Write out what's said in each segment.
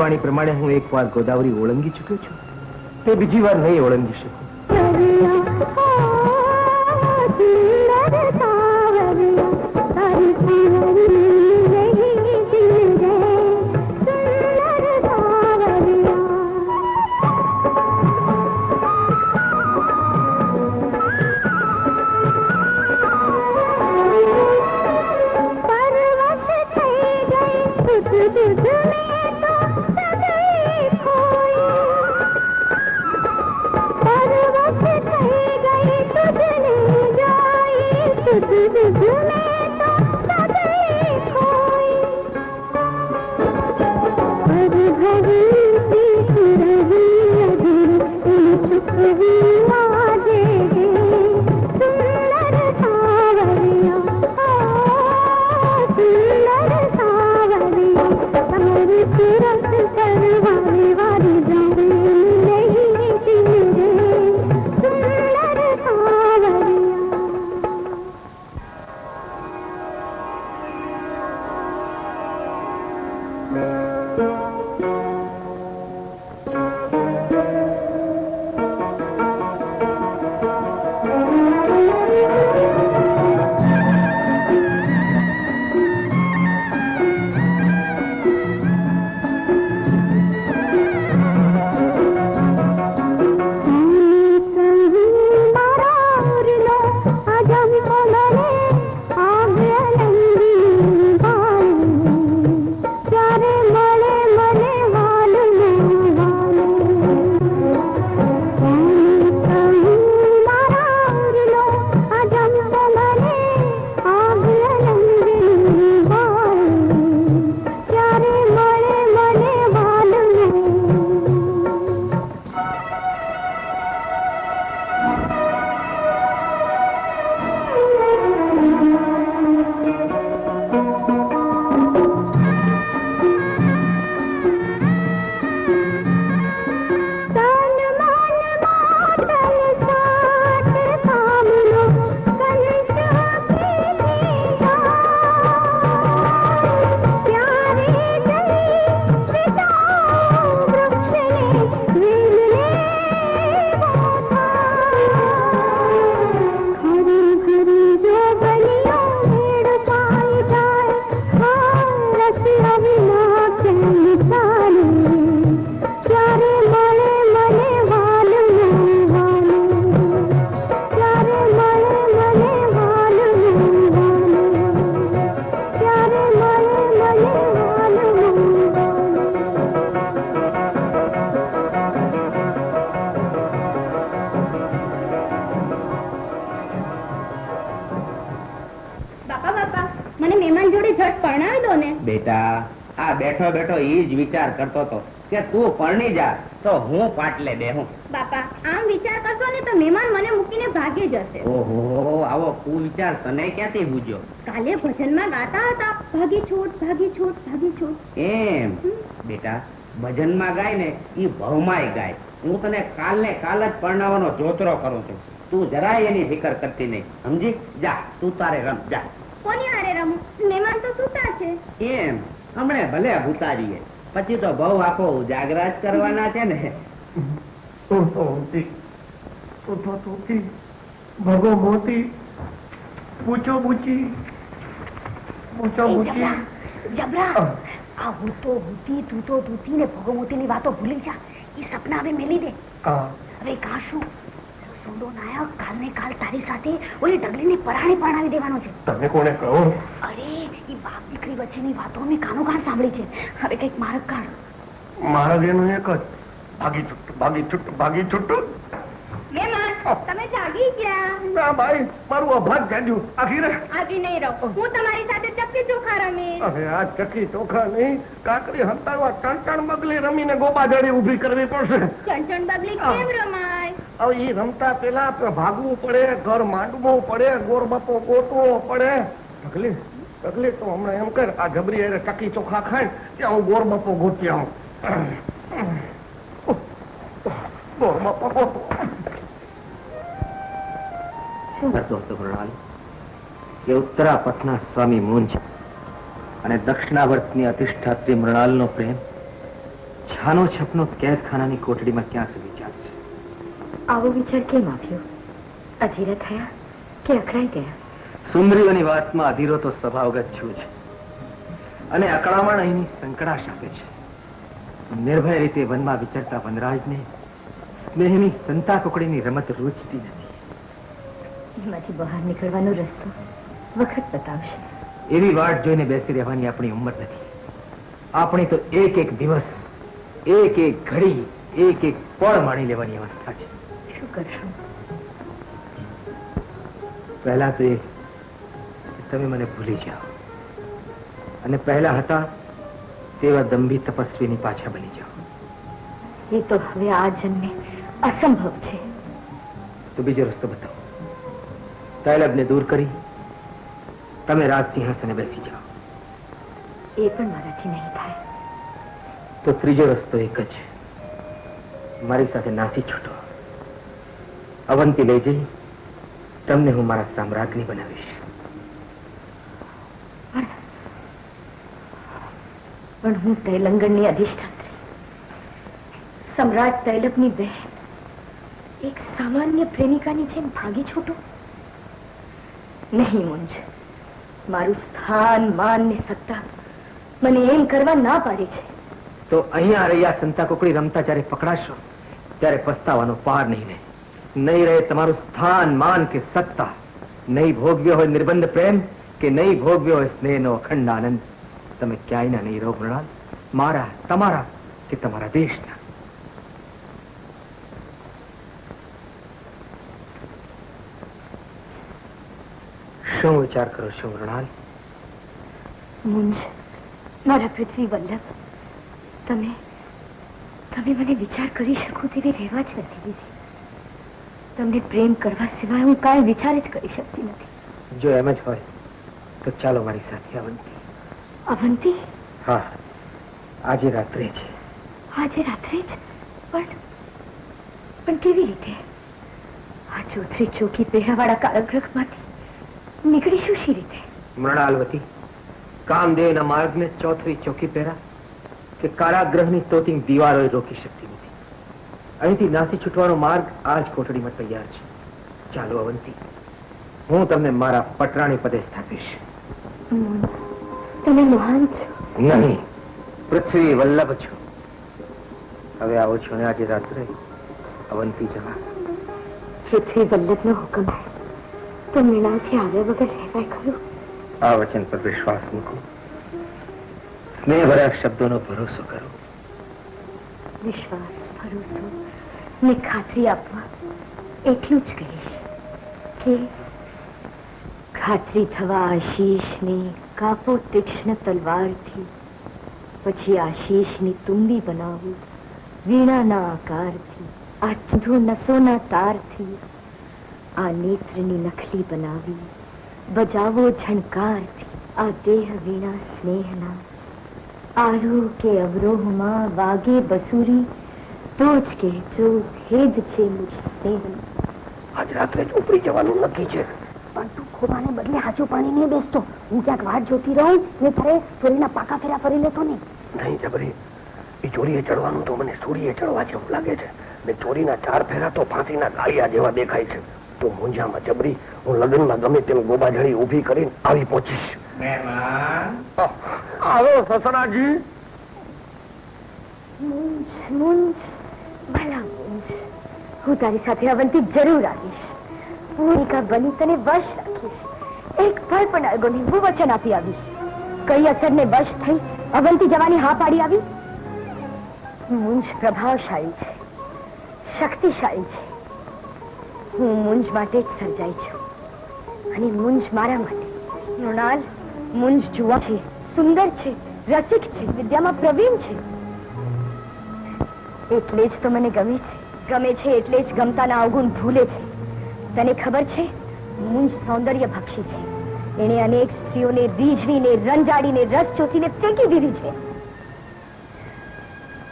વાણી પ્રમાણે હું એકવાર ગોદાવરી ઓળંગી ચૂક્યો છું, તે બીજી વાર નહીં ઓળંગી શકું. બેટા, આ બેઠો બેઠો ઈ જ વિચાર કરતો હતો કે તું પરણી જા તો હું પાટલે બેહું. બાપા, આમ વિચાર કરશો ને તો મહેમાન મને મૂકીને ભાગી જશે. ઓહો, આવો કુવિચાર તને ક્યાંથી બુજ્યો? કાલે ભજનમાં ગાતા હતા, ભાગી છૂટ ભાગી છૂટ ભાગી છૂટ. એમ બેટા, ભજનમાં ગાય ને ઈ ભવમાંય ગાય. હું તને કાલ ને કાલ જ પરણાવવાનો જોતરો કરું છું. તું જરાય એની ફિકર કરતી નહીં, સમજી? જા તું તારે રમ, જા. કોની હારે રમું? મહેમાન તો સૂતા છે. એમ હમણે ભલે ભૂતારીએ, પછી તો બહુ આખો ઉજાગરા જ કરવાના છે ને. ભગો મોતી પૂછો પૂછી પૂછો પૂછી. જબરા, આ હું તો ભૂતી, તું તો ભૂતી ને ભગવતી ની વાતો ભૂલી જા. એ સપના હવે મેલી દે. હવે કાશું સોડો નાયક કાલ ને કાલ તારી સાથે ઓલી ઢગલીની પરાણે પરણાવી દેવાનો છે. તમે કોને કહો? અરે, એ બાપ દીકરી વચ્ચેની વાતો મેં કાનો કાન સાંભળી છે. હવે કઈક માર્ગ કાઢ. માર્ગ એનું એક જ, ભાગી છૂટ ભાગી છૂટ ભાગી છૂટ. તમે જાગી ગયા? ના ભાઈ, મારું અભાગ જાગ્યું. આખીરે આજી નહીં રહો, હું તમારી સાથે ચક્કી ચોખા રમી. હવે આ ચક્કી ચોખા નહીં, કાકરી હંતાડવા ટણટણ બગલી રમીને ગોબાજડી ઉભી કરવી પડશે. ચણચણ બગલી કેમ રમાય? હવે ઈ રમતા પેલા ભાગવું પડે, ઘર માંડવું પડે, ગોરબાપો ગોતવો પડે. ઢગલી ઢગલી તો હમણાં એમ કર, આ જબરી એને ચક્કી ચોખા ખાય ત્યાં હું ગોરબાપો ગોતી આવું. ગોરબાપો ગોતો. શું કરતો હતો મૃણાલ? એ ઉત્તરા પથના સ્વામી મૂંજ અને દક્ષિણાવર્તની અધિષ્ઠાત્રી મૃણાલનો પ્રેમ ખાનો છપનો કેદખાનાની કોટડીમાં ક્યાં સુધી ચાલશે? આવો વિચાર કેમ આવ્યો? અધીરા થયા કે અકળાઈ ગયા? સુંદરીઓની વાતમાં અધીરો તો સ્વભાવગત છું જ, અને અકળામણ અહીંની સંકળાશ આપે છે. નિર્ભય રીતે વનમાં વિચરતા વનરાજને સ્નેહની સંતા કુકડીની રમત રૂચતી નથી. એમાંથી બહાર નીકળવાનો રસ્તો વખત બતાવશે. એવી વાટ જોઈને બેસી રહેવાની આપણી ઉંમર નથી. આપણી તો એક એક દિવસ, એક એક ઘડી, એક એક પળ માણી લેવાની અવસ્થા છે. શું કરશું? પહેલા તો એ તમે મને ભૂલી જાઓ, અને પહેલા હતા તેવા દંભી તપસ્વીની પાછા બની જાઓ. એ તો હવે આ જન્મે અસંભવ છે. તો બીજો રસ્તો બતાવો. તૈલબને દૂર કરી તમે રાજ સિંહાસને બેસી જાઓ. એ પણ મારાથી નહીં થાય. તો ત્રીજો રસ્તો એક જ, મારી સાથે નાસી છૂટો. અવંતી લઈ જઈ તમને હું મારા સામ્રાજ્ઞી બનાવીશ. પણ હું તૈલંગણની અધિષ્ઠાત્રી, સમ્રાટ તૈલબની બહેન, એક સામાન્ય પ્રેમિકાની જેમ ભાગી છૂટું? નહીં મુંજ, મારું સ્થાન, માન ને સત્તા મને એમ કરવા ના પાડી છે. તો અહીંયા રહ્યા સંતા કુકડી રમતા જયારે પકડાશો ત્યારે પસ્તાવાનો પાર નહીં રહે. નહીં રહે તમારું સ્થાન, માન કે સત્તા. નહીં ભોગવ્યો હોય નિર્બંધ પ્રેમ, કે નહીં ભોગવ્યો હોય સ્નેહનો અખંડ આનંદ. તમે ક્યાંયના નહીં રહો મૃણાલ, મારા, તમારા કે તમારા દેશના. શું વિચાર કરો છો મૃણાલ? મુંજ, મારા પૃથ્વી વલ્લભ, તમે મને વિચાર કરી શકો તેવી રહેવા જ નથી દીધી. તમને પ્રેમ કરવા સિવાય હું કાંઈ વિચાર જ કરી શકતી નથી. જો એમ જ હોય તો ચાલો મારી સાથે અવંતી. અવંતી? હા, આજે રાત્રે છે. આજે રાત્રે જ? પણ કેવી રીતે? આ ચોથરી ચોકી પહેરાવાળા કારાગૃહમાંથી નીકળીશું શી રીતે? મૃણાલવતી, કામદેવના માર્ગને ચોથરી ચોકી પહેરા કે કારાગૃહની તોતિંગ દિવાલોએ રોકી શકતી નથી. અહીંથી નાસી છૂટવાનો માર્ગ આ જ કોટડીમાં તૈયાર છે. ચાલો અવંતી, હું તમને મારા પટરાણી પદે સ્થાપીશ. તમે મહાન છો. નહીં, પૃથ્વી વલ્લભ છો. હવે આવો છો ને આજે રાત્રે અવંતી જવા. પૃથ્વી વલ્લભનો હુકમ છે તો મૃણાલથી આવ્યા વગર રહેવાય ખરું? આ વચન પર વિશ્વાસ મૂકો. સ્નેહભર્યા શબ્દોનો ભરોસો કરો. વિશ્વાસ, ભરોસો ને ખાતરી આપવા એટલું જ કહીશ કે ખાતરી થવા આશીષને કાપો તીક્ષ્ણ તલવારથી, પછી આશીષની તુંબી બનાવું વીણાના આકારથી, આ ચંધુ નસોના તારથી, આ નેત્રની નખલી બનાવી બજાવો ઝણકારથી, આ દેહ વીણા સ્નેહના, આરોહ કે અવરોહમાં વાગે બસુરી, તો જ કહેજો ભેદ છે મુજ સ્નેહનો. આજ રાત્રે જ ઉપડી જવાનું નક્કી છે. પણ તું ખોવાને બદલે હાચું પાણી નહીં બેસતો. હું ક્યાંક વાટ જોતી રહું ને તારે ચોરીના પાકા ફેરા ફરી લેતો નહીં. નહીં જબરી, એ ચોરીએ ચડવાનું તો મને સૂરીએ ચડવા જેવું લાગે છે. ને ચોરીના 4 ફેરા તો ફાંસીના ગાળિયા જેવા દેખાય છે. તો મુંજામાં જબરી, હું લગ્નમાં ગમે તેમ ગોબાજળી ઊભી કરીને આવી પહોંચીશ. આવો સસરાજી. મુંજ, મુંજ, ભલા મુંજ, હું તારી સાથે અવંતી જરૂર આવીશ. હું એકા બની તને વશ રાખીશ. એક પળ પણ અડગો નહીં. હું વચન આપી આવી. કઈ અસરને વશ થઈ અવંતી જવાની હા પાડી આવી? મુંજ પ્રભાવશાળી છે, શક્તિશાળી છે. હું મુંજ માટે જ સર્જાઈ છું અને મુંજ મારા માટે. મૃણાલ, મુંજ જુવા છે, સુંદર છે, રસિક છે, વિદ્યામાં પ્રવીણ છે. એટલે જ તો મને ગમે છે. ગમે છે એટલે જ ગમતાના અવગુણ ભૂલે છે. તને ખબર છે, મુંજ સૌંદર્ય ભક્ષી છે. એણે અનેક સ્ત્રીઓને રીઝવીને, રંજાડીને, રસ ચોસીને ફેંકી દીધી છે.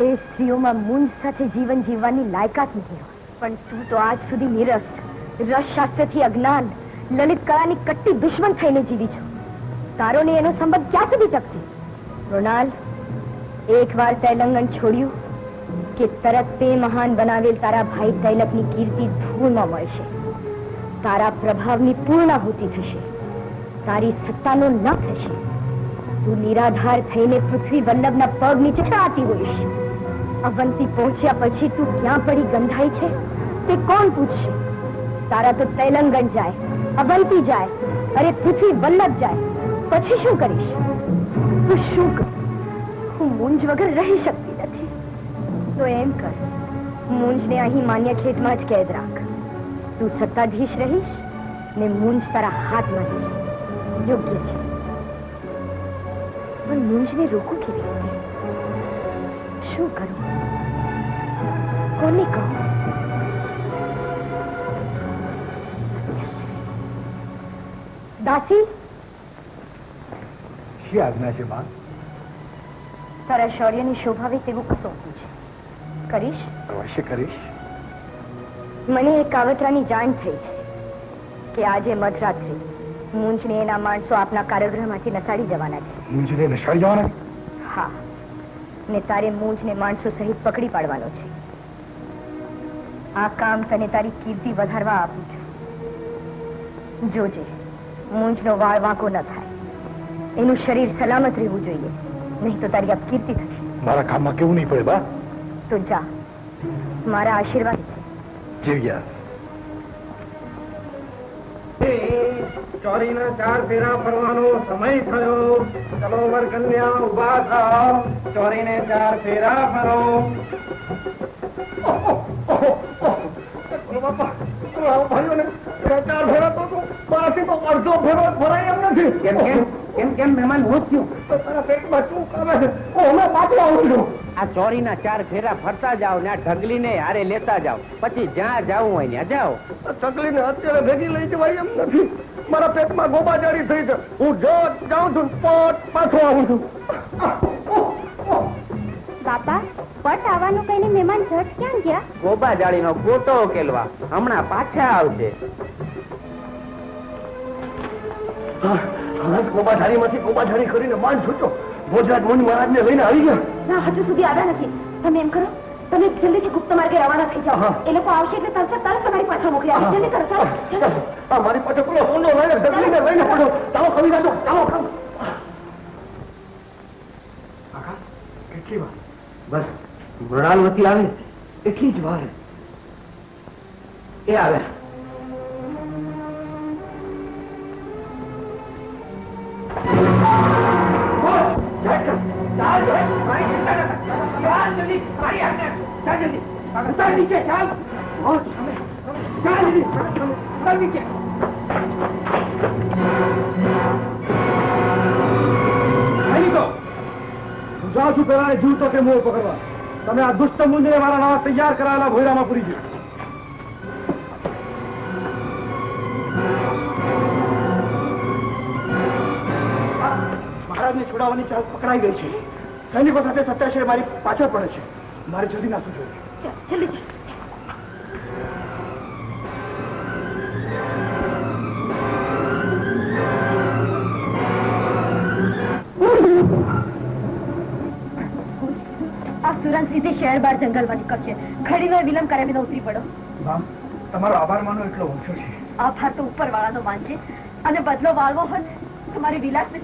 એ સ્ત્રીઓમાં મુંજ સાથે જીવન જીવવાની લાયકાત નહીં હોય. પણ તું તો આજ સુધી નિરસ, રસશાસ્ત્રથી અજ્ઞાન, લલિત કળાની કટ્ટી દુશ્મન થઈને જીવી છો. તારો ને એનો સંબંધ ક્યાં સુધી ટકશે? મૃણાલ, એક વાર તૈલંગણ છોડ્યું કે તરત તે મહાન બનાવેલ તારા ભાઈ તૈલકની કીર્તિ ધૂળમાં મળશે. તારા પ્રભાવની પૂર્ણાહુતિ થશે. તારી સત્તાનો ન થશે. તું નિરાધાર થઈને પૃથ્વી વલ્લભના પગ નીચે ચાતી હોઈશ. અવંતી પહોંચ્યા પછી તું ક્યાં પડી ગંધાઈ છે તે કોણ પૂછશે? તારા તો તૈલંગણ જાય, અવંતી જાય, અરે પૃથ્વી વલ્લભ જાય, પછી શું કરીશ? તું શું કર? હું મૂંજ વગર રહી શકતી નથી. તો એમ કર, મૂંજને અહીં માન્ય ખેતમાં જ કેદ રાખ. તું સત્તાધીશ રહીશ ને મૂંજ તારા હાથમાં રહેશે. યોગ્ય છે. પણ મૂંજને રોકું કેવી રીતે? શું કરું? કોને કહું? દાસી, શી આજ્ઞા છે બા? તારા શૌર્યની શોભાવે તેવું સોંપ્યું છે. કરીશ? અવશ્ય કરીશ. મને એક કાવતરાની જાણ થઈ છે કે આજે મધરાત્રે મૂંજને એના માણસો આપના કારાગૃહમાંથી નસાડી જવાના છે. મૂંજને નસાડી જવાના? હા, ને તારે મૂંજને માણસો સહિત પકડી પાડવાનો છે. આ કામ તને તારી કીર્તિ વધારવા આપું છું. જોજે, મૂંજનો વાળ વાંકો ન થાય. એનું શરીર સલામત રહેવું જોઈએ, નહીં તો તારી અપકીર્તિ થશે. મારા કામમાં કેવું નહીં પડે બા? તો જા, મારા આશીર્વાદ છે. જીવ્યા. ચોરીના 4 ફેરા ફરવાનો સમય થયો. ચલો વર કન્યા ઉભા થાઓ. ચોરીને 4 ફેરા ફરો. કેમ મહેમાન હું થયું? આ ચોરીના 4 ફેરા ફરતા જાઓ ને આ ઢગલીને હારે લેતા જાઓ. પછી જ્યાં જાવું હોય ત્યાં જાઓ. ચકલીને અત્યારે ભેગી લઈ જવાય એમ નથી. મારા પેટમાં ગોબાજારી થઈ છે. હું જાઉં છું, પાછો આવું છું. બાપા, પટ આવવાનું કહીને મહેમાન ઝટ ક્યાં ગયા? ગોબા જાળીનો ગોટો ઉકેલવા. હમણાં પાછા આવશે. ગોબાજારીમાંથી ગોબાજારી કરીને માંડ છૂટો. ભોજરાજ મુનિ મહારાજને લઈને આવી ગયા. ના, હજુ સુધી આવ્યા નથી. તમે એમ કરો, તમે જલ્દીથી ગુપ્ત માર્ગે રવાના થઈ જાઓ. એ લોકો આવશે એટલે તરત તમારી પાછળ મોકલી આપશે. જલ્દી કરો, ચાલો. મારી પાસે પેલો સોનો લઈને ઢગલીને લઈને પડો. ચાલો કવિ રાજો, ચાલો. કેટલી વાર? બસ મૃણાલવતી આવે એટલી જ વાર. એ આવે. જાઉં છું પેલા જીવતો કે મોહ પકડવા. તમે આ દુષ્ટ મુંજને મારા નવા તૈયાર કરાયેલા ભોયરામાં પૂરી ગયો. મહારાજને છોડાવવાની ચાલ પકડાઈ ગઈ છે. સૈનિકો સાથે સત્યાશય મારી પાછળ પડે છે. મારે જલ્દી નાખવું જોઈએ. જલ્દી. આ તુરંત રીતે શહેર બહાર જંગલમાં નીકળશે. ઘડીનો વિલંબ કર્યા વિના ઉતરી પડો. તમારો આભાર માનો એટલો ઓછો છે. આભાર તો ઉપર વાળાનો માનશે, અને બદલો વાળવો હોય તમારી વિલાસને